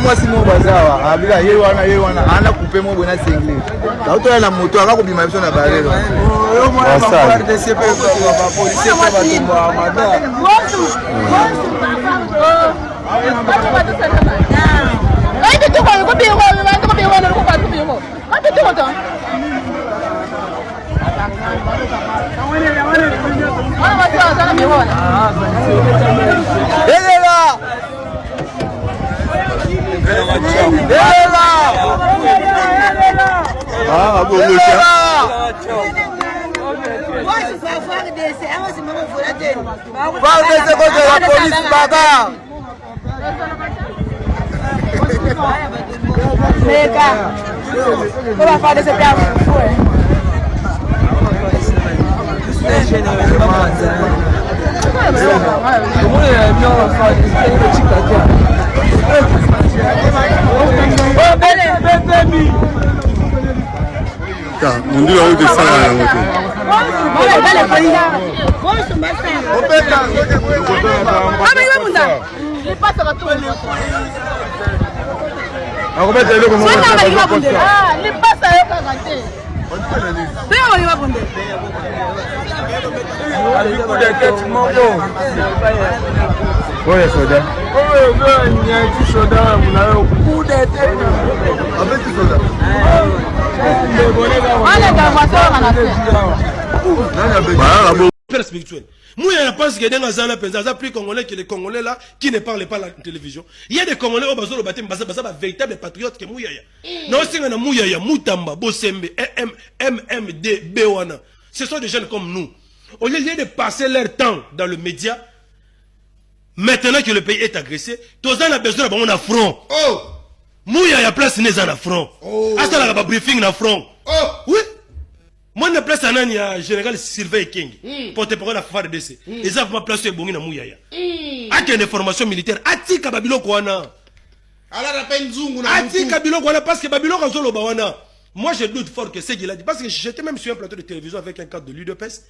Moi si mon bazar abila yewana ana couper mon bona single auto la moto aka kobima biso na bare yo moi ba de CP ba policier ba tumba mada ai tu ko bi ko ko bi ko ko ba tu bi ko ai tu ko to On dit là où tu sens la moto. Spirituel. Moi, je pense que dans la pensa, plus congolais que les Congolais là qui ne parlent pas la télévision. Il y a des Congolais au bazo le baptême, basa véritable patriote que Mouyaya. Non, c'est un Mouyaya, Moutamba, Bosembe, MMD, Bewana. Ce sont des jeunes comme nous. Au lieu de passer leur temps dans le média, maintenant que le pays est agressé, tous en a besoin d'un affront. Oh! Mouyaya place n'est en affront. Oh! Hasta la briefing en affront. Oh! Oui! Moi, je place un général Sylvain King. Porte-parole de la FARDC. Ils ont place sur Bongi na Mouyaya. Avec une formation militaire. Atika Babilo Kouana. Atika Babilo Kouana parce que Babilo Kouana Bawana. Moi, je doute fort que c'est qu'il a dit. Parce que j'étais même sur un plateau de télévision avec un cadre de l'UDPS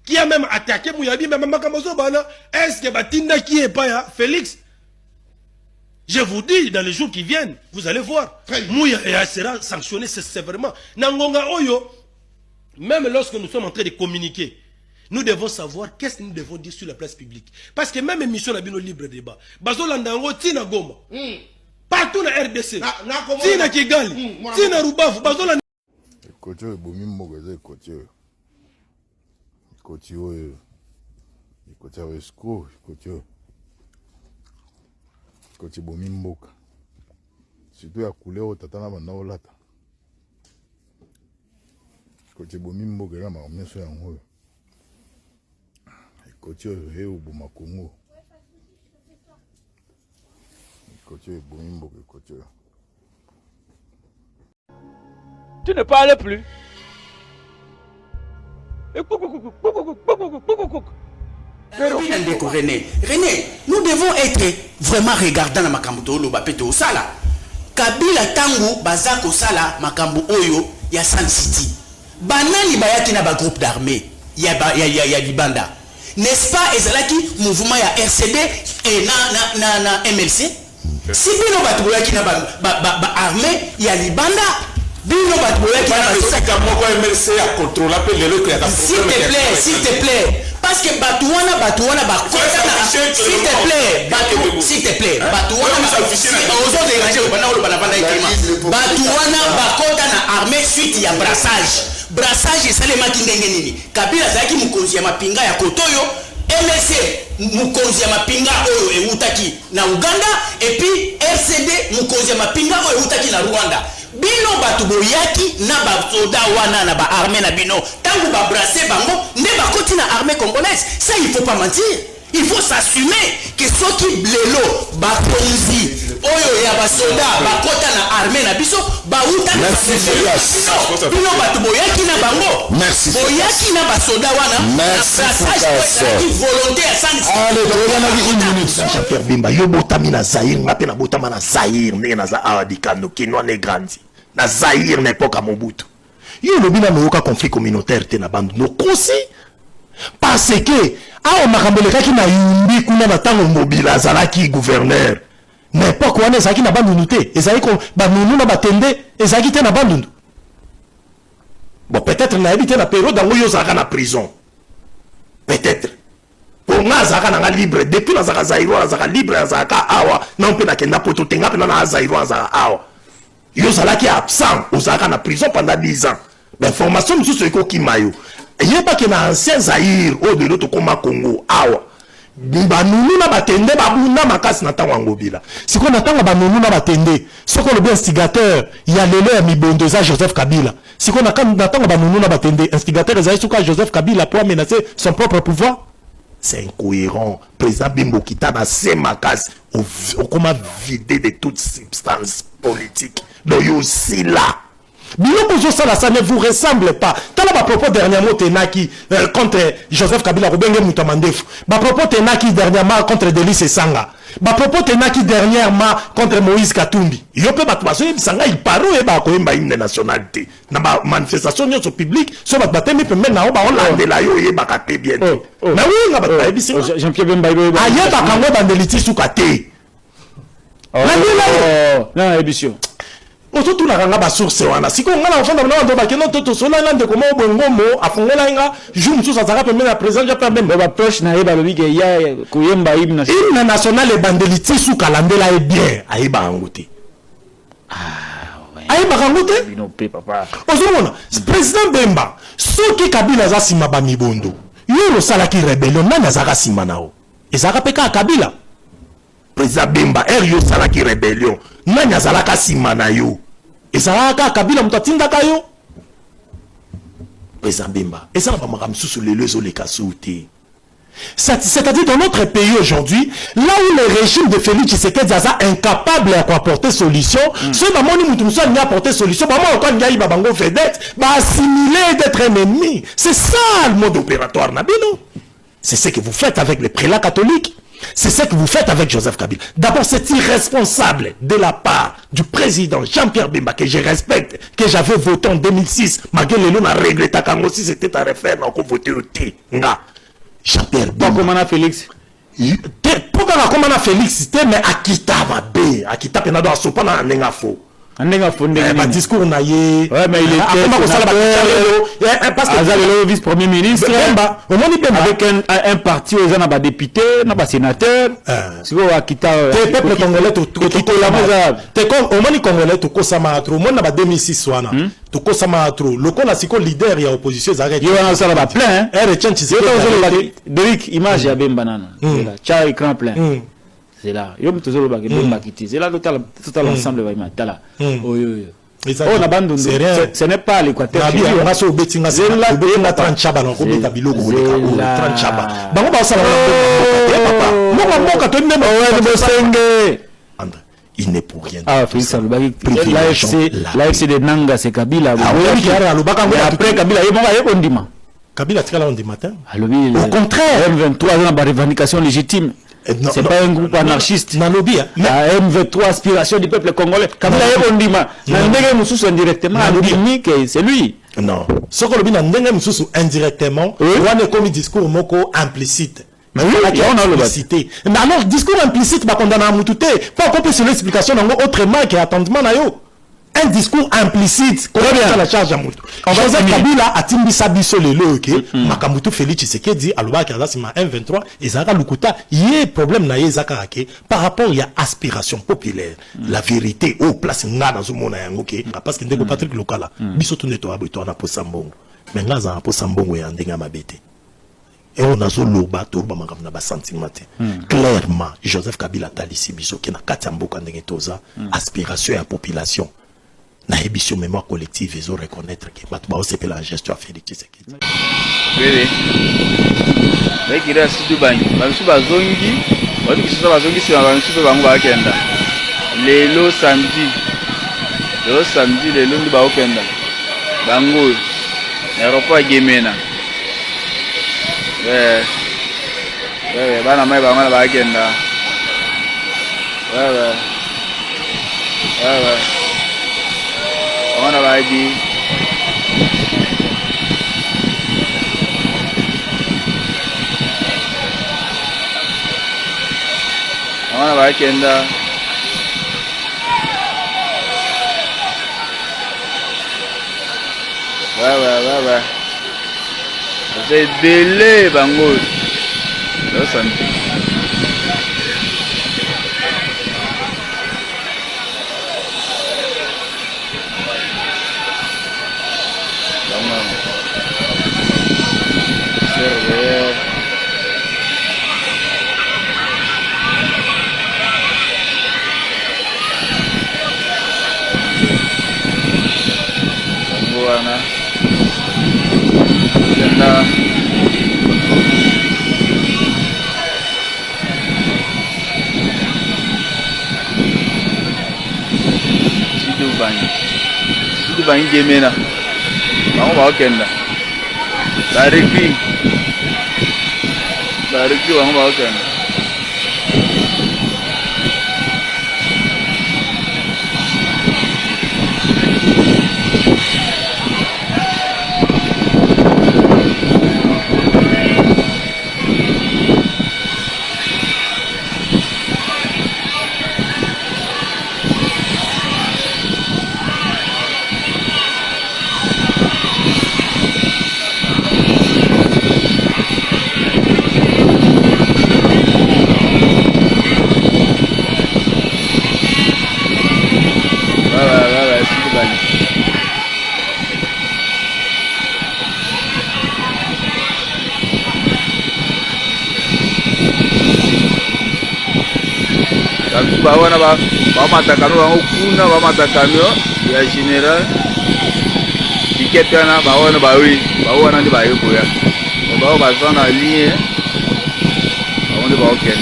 qui a même attaqué Mouyabi. Mais Makamozo Bana. Est-ce que Batinda qui est pas Félix? Je vous dis, dans les jours qui viennent, vous allez voir. Mouyaya sera sanctionné sévèrement. Nangonga Oyo. Même lorsque nous sommes en train de communiquer, nous devons savoir qu'est-ce que nous devons dire sur la place publique. Parce que même émission n'a pas libre débat. Bazo Landango, Tina Goma. Partout dans RDC. Tina Kigali. Tina Rubavu. Bazo Landango. Côté Bomi Mogaze, côté. Côté. Côté Esco. Côté Bomi Moka. Surtout à couler au Tatana Manaolata. Côté Bomi Mboga là, ma bien sûr en haut. Côté Réo Bomakongo. Côté Bomi Mboga côté. Tu ne parles plus. René, nous devons être vraiment regardants dans Makambo Lobapeto au Sala. Kabila Tango Bazako Sala Makambo Oyo ya San City. Banani bayaki na ba groupe d'armée. il y a Libanda. N'est-ce pas ezalaki mouvement ya RCD et na MLC? Si bino batuboyaki na ba armée ya Libanda, bino batuboyaki na MLC a contrôlé s'il te plaît. Parce que Batouana s'il te plaît, Batouana bakota na armée suite ya brassage esalema kindenge nini. Kabila zaki mukonzi ya mapinga ya Kotoyo, MLC mukonzi ya mapinga oyo eutaki na Uganda, et puis RCD mukonzi ya mapinga oyo eutaki na Rwanda. Bino batu boyaki na ba soda wana na ba armée na bino tangu ba brasser bango nde ba koti na armée congolaise. Ça il faut pas mentir, il faut s'assumer que ceux qui blélo ba konzi oyo ya ba soda ba kota na armée na biso ba uta bino batu boyaki na bango. Merci. Boyaki na ba soda wana na volontaire sans. Allez, une minute. Jean-Pierre Bemba yo botami na Zaïre ngape na botama na Zaïre ndenge na za adikano kinwa ne grandi na Zaïre n'époque à Mobutu yo lobina no ka conflit communautaire te na bandu no kosi parce que a o makambeleka ki na yumbi kuna na tango mobila zalaki gouverneur n'époque wana ezaki na bandu nuté ezaki ko banunu na batende ezaki te na bandu bon peut-être na habité na période dango yo zaka na prison peut-être pour nga zaka na libre depuis na zaka Zaïro zaka libre zaka awa non pe na kenda poto tenga pe na Zaïro zaka awa yo zalaki absent au zaka na prison pendant 10 ans l'information musu so eko kimayo yé pas que na ancien Zaïre au de l'autre koma Congo awa banunu na batende babunda makasi na tango ngobila siko na tango banunu na batende soko le bien instigateur ya lelo ya mibondo za Joseph Kabila siko na tango banunu na batende instigateur za suka Joseph Kabila pour menacer son propre pouvoir. C'est incohérent. Président Bimbo Kita na Semakas au comment vider de toute substance politique. Donc il aussi là. Biloko Zosala, ça ne vous ressemble pas. Tant à propos dernièrement Tenaki contre Joseph Kabila Robenge Moutamandef. Ma propos Tenaki dernièrement contre Delis Sanga. Ma propos Tenaki dernièrement contre Moïse Katumbi. Yo peut battre Sanga il parle et ba ko emba hymne nationalité. Na ba manifestation yo so public so ba batemi pe maintenant on ba Hollande la yo ye ba katé bien. Mais oui, na ba ebisi. Jean-Pierre Bemba aye ba kango bandeliti sukate. Non, émission. Oto la ranga ba source wana siko ngala ofanda na ndo ba keno toto sola lande ko mo bongomo afongola nga jour mususu azaka pe na président ja pembe ba proche na yeba lobike ya kuyemba hymne national e bandeliti su kalandela e bien ayeba ngote ayeba ngote bino pe papa ozomona président Bemba soki Kabila za sima ba mibondo yo lo sala ki rebellion na nazaka sima nao ezaka peka Kabila président Bemba yo sala ki rebellion na nazalaka sima na yo ezalaka Kabila mutatinda kayo président Bemba ezala ba makam susu lelo ezoleka souté. C'est-à-dire dans notre pays aujourd'hui, là où le régime de Félix Tshisekedi Zaza incapable à apporter solution, ceux qui m'ont apporté solution, assimiler d'être ennemi. C'est ça le mode opératoire Nabino. C'est ce que vous faites avec les prélats catholiques. C'est ce que vous faites avec Joseph Kabila. D'abord, c'est irresponsable de la part du président Jean-Pierre Bemba, que je respecte, que j'avais voté en 2006, malgré les lois, regretté quand aussi c'était un référendum qu'on votait au thé. Jean-Pierre Bemba. Comment on a Félix? Pourquoi on a Félix? Mais Akita va bé. Akita penado a sopa na nengafo. Un discours na ye. Ouais, mais il était parce que vice-premier ministre avec un parti aux gens député, n'a sénateur. Si vous Akita peuple congolais tout t'es comme au moins congolais tout kosama trop. Moi na 2006 wana. Tout kosama trop. Le kon a siko leader ya opposition zarek. Yo na sala ba plein. retient Derrick image ya Bemba nana. Cha écran plein. C'est là. Yo mtozolo ba Bemba kiti. C'est là total ensemble va matala. Oh on abandonne. Ce n'est pas l'Équateur. On a so betinga c'est là na 30 chaba na ko beta biloko ko 30 chaba. Bango ba sala papa. Mo ka to ndemo wa bosenge. Il n'est pour rien. Ah, Félix Alubaki, l'AFC de Nanga, c'est Kabila. Après Kabila, il y a Ondima. Kabila, tu as lundi matin. Au contraire, M23 a une revendication légitime. C'est pas un groupe anarchiste. La M23, aspiration du peuple congolais. Kabila, il y a Ondima. Indirectement, c'est lui. Non. Ce que l'on a dit indirectement, on a comme discours moko implicite. Mais oui, on a le cité. Mais alors, discours implicite, bah, condamné à Moutouté. Pas qu'on peut se l'explication autrement qu'attendement na yo. Un discours implicite, qu'on a la charge à Moutou. Joseph Kabila a timbi sabiso le lo, ok? Makamutu Félix Tshisekedi, Aloba Kazasima M23, et Zara Lukuta, il y a un problème na Zakarake par rapport à l'aspiration populaire. La vérité, oh, place nga dans ce monde, ok? Parce que ndeko Patrick Lokala, biso tout nettoie, on a pour Sambongo. Mais là, on a pour Sambongo et on a mabete. Et on a zo loba, toba makamna ba sentiment. Clairement, Joseph Kabila talisi biso qui na katamboka ndenge toza, aspiration à la population. Na émission mémoire collective ils ont reconnaître que batba o sepela la gestion Félix Tshisekedi. Oui. Mais il reste du bain. Bamusu bazongi, watu kisasa bazongi si bamusu pe bangu bakenda. Lelo samedi lelo ndi ba okenda. Bangu aéroport Gemena. Bana mai bangana bakenda. On va dire on va kenda ouais c'est délai bango là santé Sidu bangi Gemena. Bango ba okenda. Bariki bango ba okenda. Bawana ba matakano bango kuna ba matakano ya général diketana bawana bawana ndi bayiko ya ba bazana lié bawana ba okay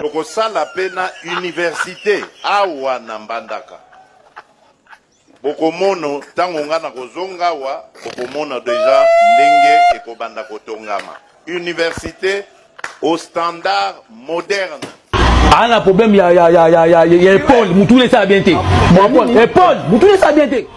loko sala pena université awa na Mbandaka bokomono tango nga na kozonga wa bokomono deja ndenge ekobanda kotongama université au standard moderne. Un problème, il y a Paul, Moutoulé ça a bien été. Paul, Moutoulé ça a bien été.